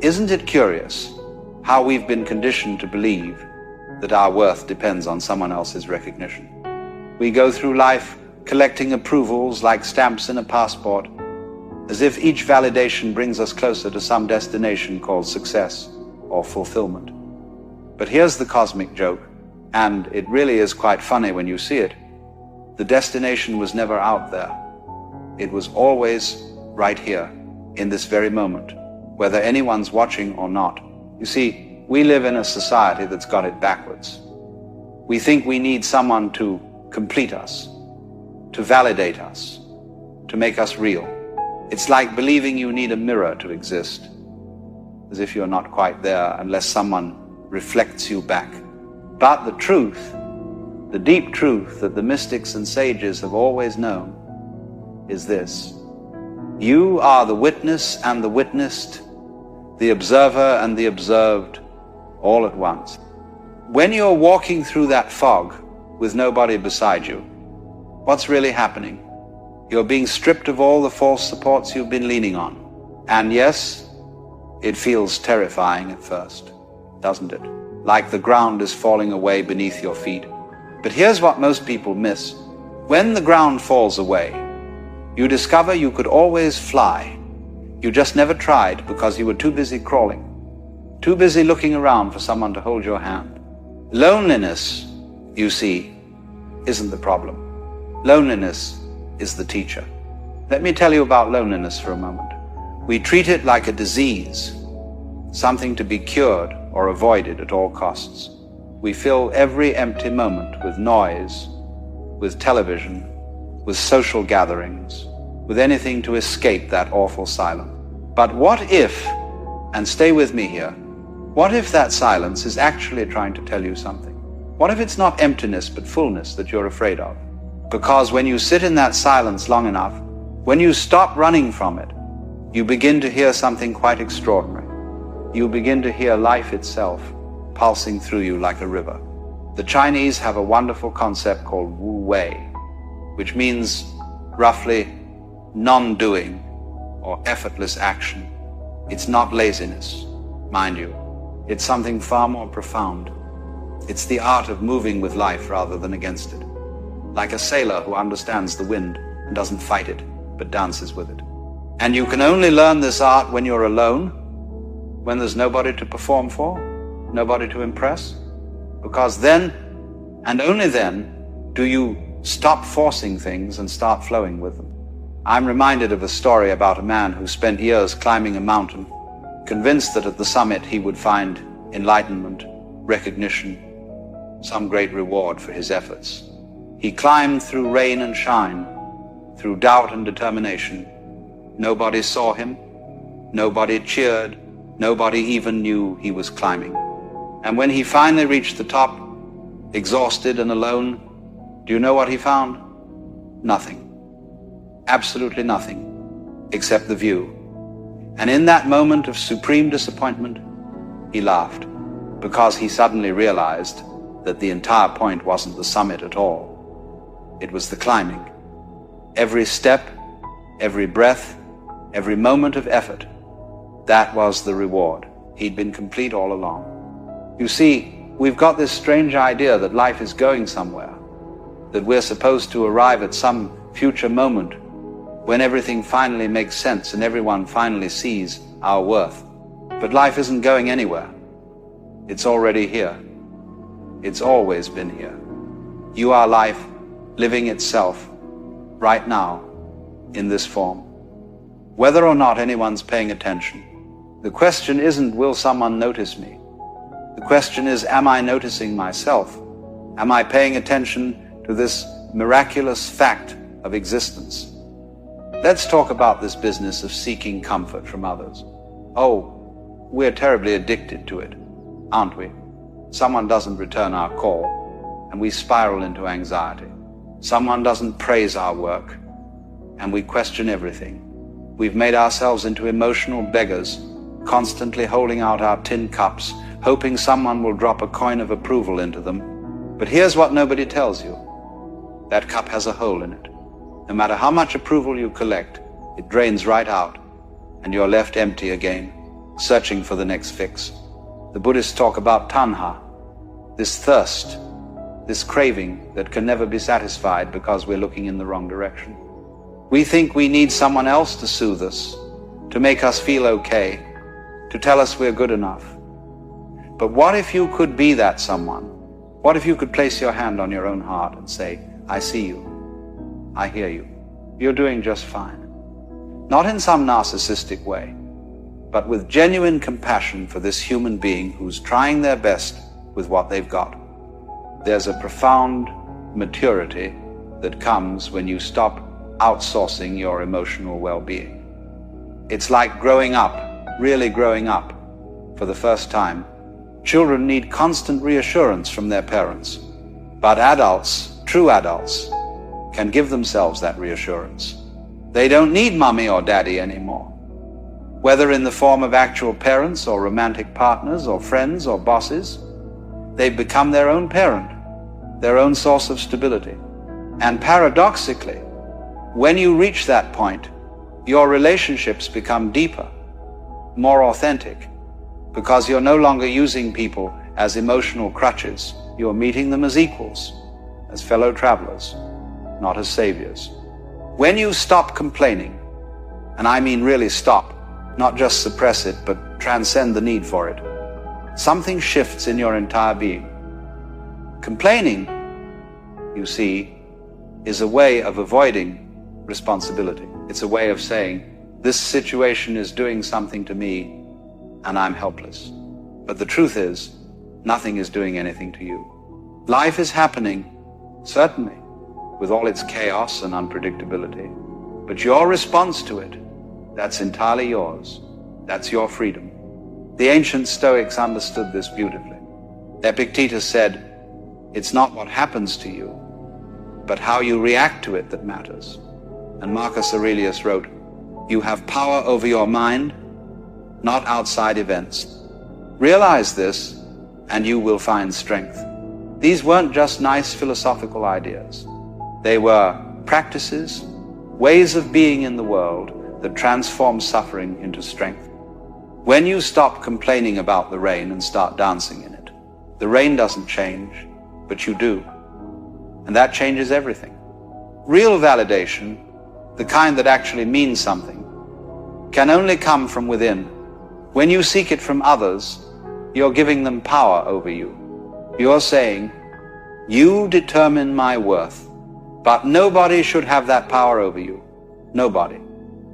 Isn't it curious how we've been conditioned to believe that our worth depends on someone else's recognition? We go through life collecting approvals like stamps in a passport, as if each validation brings us closer to some destination called success or fulfillment. But here's the cosmic joke, and it really is quite funny when you see it. The destination was never out there. It was always right here, in this very moment, whether anyone's watching or not. You see, we live in a society that's got it backwards. We think we need someone to complete us, to validate us, to make us real. It's like believing you need a mirror to exist, as if you're not quite there unless someone reflects you back. But the truth, the deep truth that the mystics and sages have always known, is this: you are the witness and the witnessed, the observer and the observed, all at once. When you're walking through that fog with nobody beside you, what's really happening? You're being stripped of all the false supports you've been leaning on. And yes, it feels terrifying at first, doesn't it? Like the ground is falling away beneath your feet. But here's what most people miss. When the ground falls away, you discover you could always fly. You just never tried because you were too busy crawling, too busy looking around for someone to hold your hand. Loneliness, you see, isn't the problem. Loneliness is the teacher. Let me tell you about loneliness for a moment. We treat it like a disease, something to be cured or avoided at all costs. We fill every empty moment with noise, with television, with social gatherings, with anything to escape that awful silence. But what if, and stay with me here, what if that silence is actually trying to tell you something? What if it's not emptiness but fullness that you're afraid of? Because when you sit in that silence long enough, when you stop running from it, you begin to hear something quite extraordinary. You begin to hear life itself pulsing through you like a river. The Chinese have a wonderful concept called Wu Wei, which means roughly non-doing or effortless action. It's not laziness, mind you. It's something far more profound. It's the art of moving with life rather than against it. Like a sailor who understands the wind and doesn't fight it, but dances with it. And you can only learn this art when you're alone, when there's nobody to perform for, nobody to impress, because then, and only then, do you stop forcing things and start flowing with them. I'm reminded of a story about a man who spent years climbing a mountain, convinced that at the summit he would find enlightenment, recognition, some great reward for his efforts. He climbed through rain and shine, through doubt and determination. Nobody saw him, nobody cheered, nobody even knew he was climbing. And when he finally reached the top, exhausted and alone, do you know what he found? Nothing. Absolutely nothing, except the view. And in that moment of supreme disappointment, he laughed, because he suddenly realized that the entire point wasn't the summit at all. It was the climbing. Every step, every breath, every moment of effort, that was the reward. He'd been complete all along. You see, we've got this strange idea that life is going somewhere, that we're supposed to arrive at some future moment when everything finally makes sense and everyone finally sees our worth. But life isn't going anywhere. It's already here. It's always been here. You are life, living itself, right now, in this form. Whether or not anyone's paying attention, the question isn't, will someone notice me? The question is, am I noticing myself? Am I paying attention to this miraculous fact of existence? Let's talk about this business of seeking comfort from others. Oh, we're terribly addicted to it, aren't we? Someone doesn't return our call, and we spiral into anxiety. Someone doesn't praise our work, and we question everything. We've made ourselves into emotional beggars, constantly holding out our tin cups, hoping someone will drop a coin of approval into them. But here's what nobody tells you. That cup has a hole in it. No matter how much approval you collect, it drains right out, and you're left empty again. searching for the next fix. The Buddhists talk about tanha, this thirst, this craving that can never be satisfied because we're looking in the wrong direction. We think we need someone else to soothe us, to make us feel okay, to tell us we're good enough. But what if you could be that someone? What if you could place your hand on your own heart and say, I see you, I hear you, you're doing just fine. Not in some narcissistic way, but with genuine compassion for this human being who's trying their best with what they've got. There's a profound maturity that comes when you stop outsourcing your emotional well-being. It's like growing up, really growing up for the first time. Children need constant reassurance from their parents, but adults, true adults, can give themselves that reassurance. They don't need mommy or daddy anymore. Whether in the form of actual parents or romantic partners or friends or bosses, they've become their own parent, their own source of stability. And paradoxically, when you reach that point, your relationships become deeper, more authentic, because you're no longer using people as emotional crutches. You're meeting them as equals, as fellow travelers, not as saviors. When you stop complaining, and I mean really stop, not just suppress it, but transcend the need for it, something shifts in your entire being. Complaining, you see, is a way of avoiding responsibility. It's a way of saying, this situation is doing something to me and I'm helpless. But the truth is, nothing is doing anything to you. Life is happening, certainly, with all its chaos and unpredictability. But your response to it, that's entirely yours. That's your freedom. The ancient Stoics understood this beautifully. Epictetus said, it's not what happens to you, but how you react to it that matters. And Marcus Aurelius wrote, you have power over your mind, not outside events. Realize this, and you will find strength. These weren't just nice philosophical ideas. They were practices, ways of being in the world that transform suffering into strength. When you stop complaining about the rain and start dancing in it, the rain doesn't change, but you do. And that changes everything. Real validation, the kind that actually means something, can only come from within. When you seek it from others, you're giving them power over you. You're saying, you determine my worth, but nobody should have that power over you. Nobody.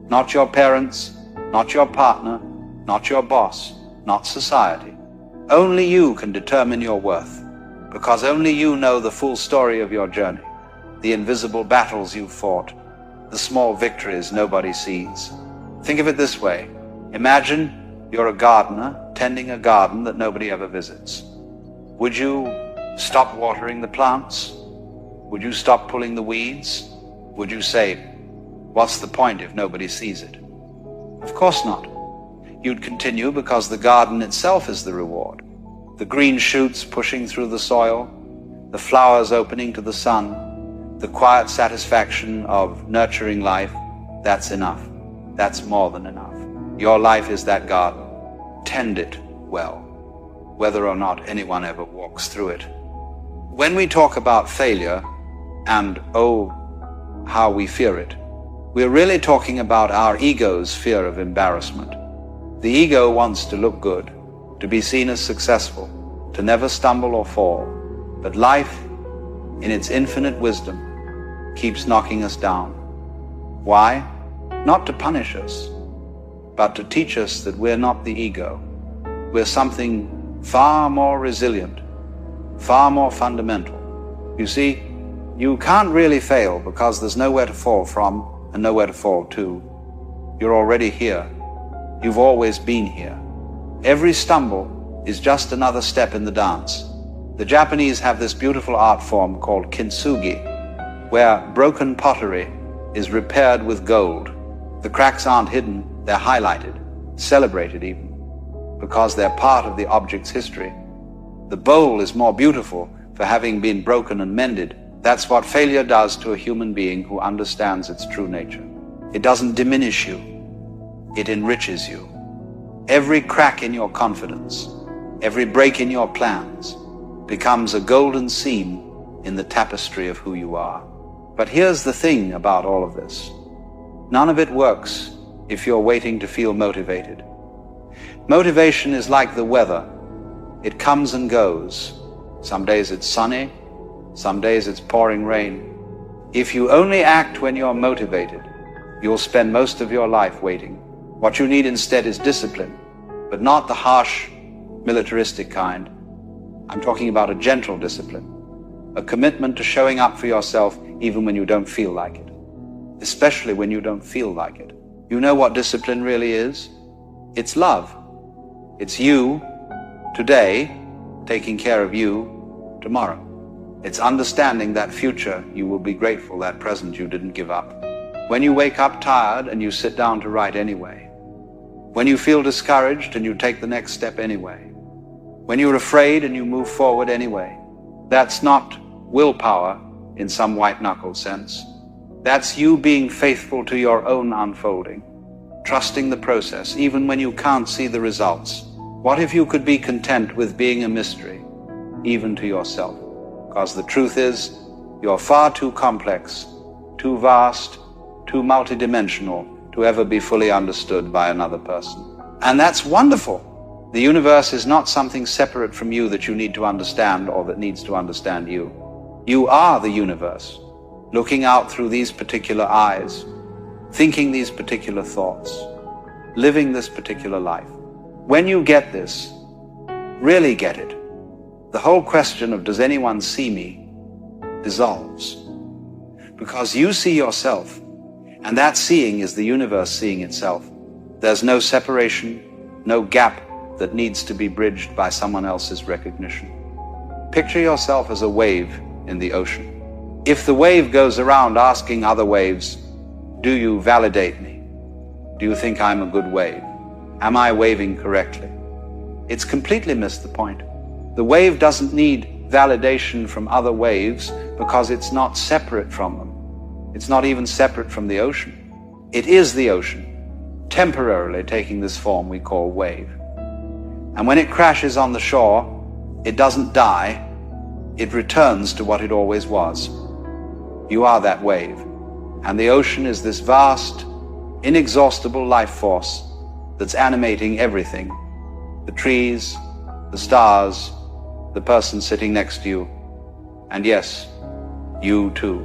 Not your parents, not your partner, not your boss, not society. Only you can determine your worth, because only you know the full story of your journey, the invisible battles you've fought, the small victories nobody sees. Think of it this way. Imagine you're a gardener tending a garden that nobody ever visits. Would you stop watering the plants? Would you stop pulling the weeds? Would you say, what's the point if nobody sees it? Of course not. You'd continue because the garden itself is the reward. The green shoots pushing through the soil, the flowers opening to the sun, the quiet satisfaction of nurturing life, that's enough. That's more than enough. Your life is that garden. Tend it well, whether or not anyone ever walks through it. When we talk about failure, and oh, how we fear it, we're really talking about our ego's fear of embarrassment. The ego wants to look good, to be seen as successful, to never stumble or fall. But life, in its infinite wisdom, keeps knocking us down. Why? Not to punish us, but to teach us that we're not the ego. We're something far more resilient, far more fundamental. You see, you can't really fail because there's nowhere to fall from and nowhere to fall to. You're already here. You've always been here. Every stumble is just another step in the dance. The Japanese have this beautiful art form called kintsugi, where broken pottery is repaired with gold. The cracks aren't hidden, they're highlighted, celebrated even, because they're part of the object's history. The bowl is more beautiful for having been broken and mended. That's what failure does to a human being who understands its true nature. It doesn't diminish you, it enriches you. Every crack in your confidence, every break in your plans becomes a golden seam in the tapestry of who you are. But here's the thing about all of this. None of it works if you're waiting to feel motivated. Motivation is like the weather. It comes and goes. Some days it's sunny, some days it's pouring rain. If you only act when you're motivated, you'll spend most of your life waiting. What you need instead is discipline, but not the harsh, militaristic kind. I'm talking about a gentle discipline, a commitment to showing up for yourself even when you don't feel like it, especially when you don't feel like it. You know what discipline really is? It's love. It's you today taking care of you tomorrow. It's understanding that future you will be grateful that present you didn't give up. When you wake up tired and you sit down to write anyway. When you feel discouraged and you take the next step anyway. When you're afraid and you move forward anyway. That's not willpower in some white-knuckle sense. That's you being faithful to your own unfolding, trusting the process even when you can't see the results. What if you could be content with being a mystery, even to yourself? Because the truth is, you're far too complex, too vast, too multidimensional to ever be fully understood by another person. And that's wonderful. The universe is not something separate from you that you need to understand or that needs to understand you. You are the universe, looking out through these particular eyes, thinking these particular thoughts, living this particular life. When you get this, really get it, the whole question of does anyone see me dissolves. Because you see yourself, and that seeing is the universe seeing itself. There's no separation, no gap that needs to be bridged by someone else's recognition. Picture yourself as a wave in the ocean. If the wave goes around asking other waves, do you validate me? Do you think I'm a good wave? Am I waving correctly? It's completely missed the point. The wave doesn't need validation from other waves because it's not separate from them. It's not even separate from the ocean. It is the ocean, temporarily taking this form we call wave. And when it crashes on the shore, it doesn't die, it returns to what it always was. You are that wave, and the ocean is this vast, inexhaustible life force that's animating everything. The trees, the stars, the person sitting next to you, and yes, you too.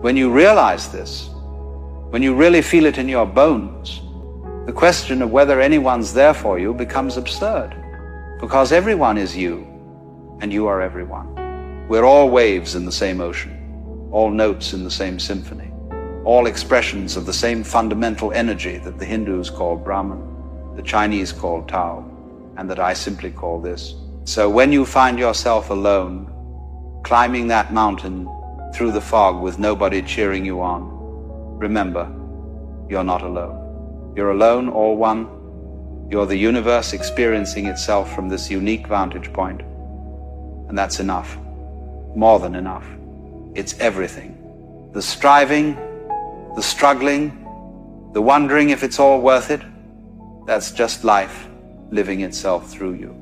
When you realize this, when you really feel it in your bones, the question of whether anyone's there for you becomes absurd, because everyone is you, and you are everyone. We're all waves in the same ocean, all notes in the same symphony, all expressions of the same fundamental energy that the Hindus call Brahman, the Chinese call Tao, and that I simply call this. So when you find yourself alone, climbing that mountain through the fog with nobody cheering you on, remember, you're not alone. You're alone, all one. You're the universe experiencing itself from this unique vantage point. And that's enough. More than enough. It's everything. The striving, the struggling, the wondering if it's all worth it, that's just life living itself through you.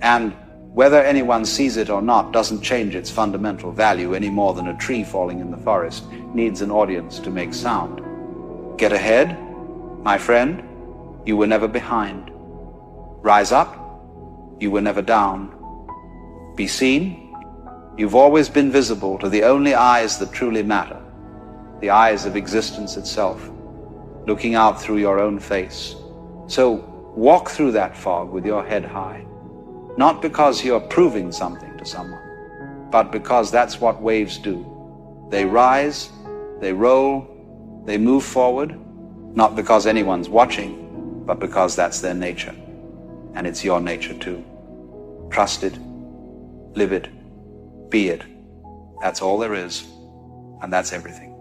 And whether anyone sees it or not doesn't change its fundamental value any more than a tree falling in the forest needs an audience to make sound. Get ahead, my friend, you were never behind. Rise up, you were never down. Be seen, you've always been visible to the only eyes that truly matter, the eyes of existence itself, looking out through your own face. So walk through that fog with your head high, not because you're proving something to someone, but because that's what waves do. They rise, they roll, they move forward, not because anyone's watching, but because that's their nature. And it's your nature too. Trust it, live it, be it. That's all there is, and that's everything.